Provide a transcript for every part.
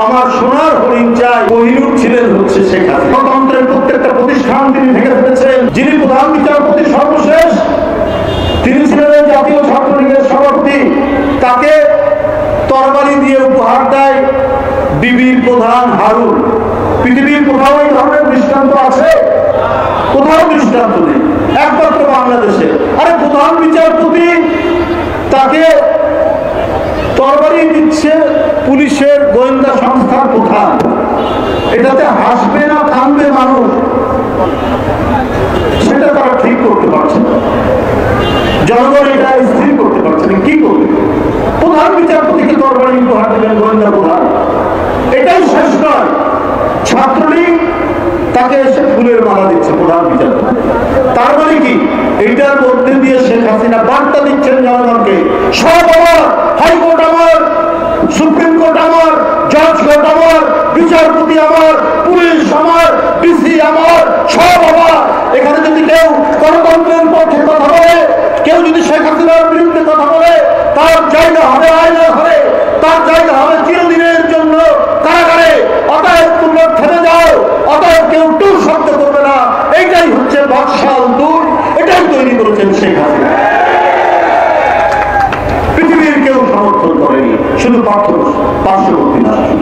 আমার সোনার হরিণ চাই। কোহিনূর ছিলেন হচ্ছে শেখ হাসিনা। গণতন্ত্রের প্রত্যেকটা প্রতিষ্ঠান তিনি ভেঙে ফেলেছেন। যিনি প্রধান বিচারপতি সর্বশেষ, তিনি ছিলেন জাতীয় ছাত্রলীগের সভাপতি। তাকে তরবারি দিয়ে উপহার দেয় ডিবির প্রধান হারুন। পৃথিবীর কোথাও এই ধরনের দৃষ্টান্ত আছে? কোথাও দৃষ্টান্ত নেই, একমাত্র বাংলাদেশে। আরে প্রধান বিচারপতি তাকে তরবারি দিচ্ছে পুলিশের গোয়েন্দা সংস্থার প্রধান। এটাতে হাসবে না কাঁদবে মানুষ, সেটা তারা ঠিক করতে পারছে না। জনগণ এটা স্থির করতে পারছে না, কি করবে? প্রধান বিচারপতিকে তরবারি উপহার দেবেন গোয়েন্দা প্রধান, এটাই শেষ নয়। ছাত্রলীগ তাকে এসে ফুলের মালা দিচ্ছে প্রধান বিচারপতি। তার মানে কি? এইটার মধ্যে দিয়ে শেখ হাসিনা বার্তা দিচ্ছেন জনগণকে, সব আমার, হাইকোর্ট আমার, সুপ্রিম কোর্ট আমার, জজ কোর্ট আমার, বিচারপতি আমার, পুলিশ আমার, ডিসি আমার, সব আমার। এখানে যদি কেউ গণতন্ত্রের পক্ষে কথা বলে, কেউ যদি শেখ হাসিনার বিরুদ্ধে কথা বলে, তার জায়গা হবে আয়না ঘরে, তার জায়গা হবে চিরদিনের জন্য কারাগারে। অতএব তোমরা থেমে যাও, অতএব কেউ টুর শব্দ করবে না। এইটাই হচ্ছে বাকশাল দূর, এটাই তৈরি করেছেন শেখ হাসিনা। পৃথিবীর কেউ সমর্থন করেনি, শুধু পার্শ্ববর্তী রাষ্ট্র,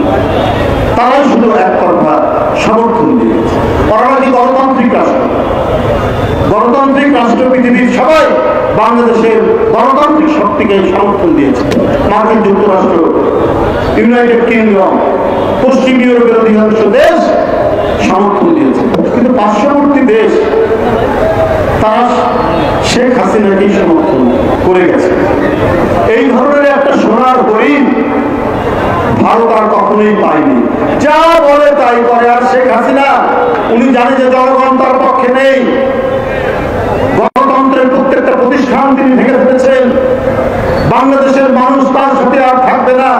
তারাই শুধু এক কথা সমর্থন দিয়েছে। ওরা নাকি গণতান্ত্রিক রাষ্ট্র। গণতান্ত্রিক রাষ্ট্র পৃথিবীর সবাই বাংলাদেশের গণতান্ত্রিক শক্তিকে সমর্থন দিয়েছে। মার্কিন যুক্তরাষ্ট্র, ইউনাইটেড কিংডম, পশ্চিম ইউরোপের অধিকাংশ দেশ সমর্থন দিয়েছে। কিন্তু পার্শ্ববর্তী দেশ তারা শেখ হাসিনাকেই সমর্থন করে গেছে। এই ধরনের একটা সোনার হরিণ ভারত আর কখনোই পায়নি। যা বলে তাই করে। আর শেখ হাসিনা, উনি জানে যে জনগণ তার পক্ষে নেই। গণতন্ত্রের প্রত্যেকটা প্রতিষ্ঠান তিনি ভেঙে ফেলেছেন। বাংলাদেশের মানুষ তার সাথে আর থাকবে না।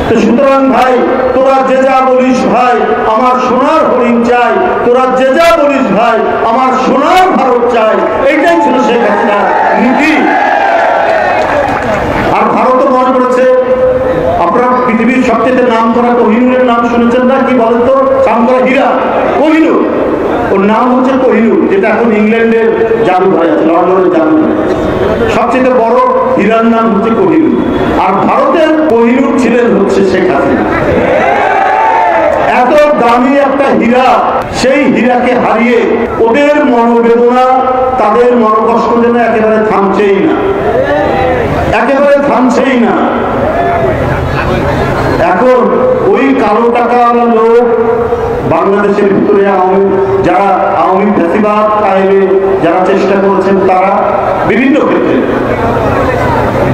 তো সুতরাং ভাই, তোরা যে যা বলিস ভাই, আমার সোনার হরিণ চাই। তোরা যে যা বলিস ভাই, আমার সোনার ভারত চাই। এইটাই ছিল শেখ হাসিনার নীতি। আর ভারতও মনে করেছে, আপনারা পৃথিবীর সবচেয়ে নাম করা কোহিনূরের নাম শুনেছেন না? কি বলেন তো? নাম করা হীরা কোহিনূর, ওর নাম হচ্ছে কোহিনূর, যেটা এখন ইংল্যান্ডের জাদুঘরে আছে, লন্ডনের জাদুঘরে। সবচেয়ে বড় হীরার নাম হচ্ছে কোহিনূর। আর ভারতের কোহিনূর ছিলেন হচ্ছে শেখ হাসিনা। এত দামি একটা হীরা, সেই হীরাকে হারিয়ে ওদের মনোবেদনা, তাদের মনোকষ্ট যেন একেবারে থামছেই না, একেবারে থামছেই না। এখন ওই কালো টাকাওয়ালা লোক বাংলাদেশের ভিতরে যারা আওয়ামী ফ্যাসিবাদ কায়েমে যারা চেষ্টা করেছেন, তারা বিভিন্ন ক্ষেত্রে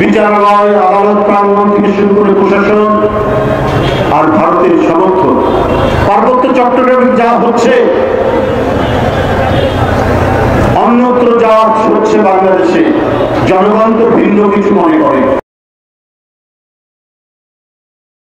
বিচারালয়, আদালত প্রাঙ্গণ থেকে শুরু করে প্রশাসন আর ভারতের সমর্থন, পার্বত্য চট্টগ্রামে যা হচ্ছে, অন্যত্র যা হচ্ছে বাংলাদেশে, জনগণ তো ভিন্ন কিছু মনে করে।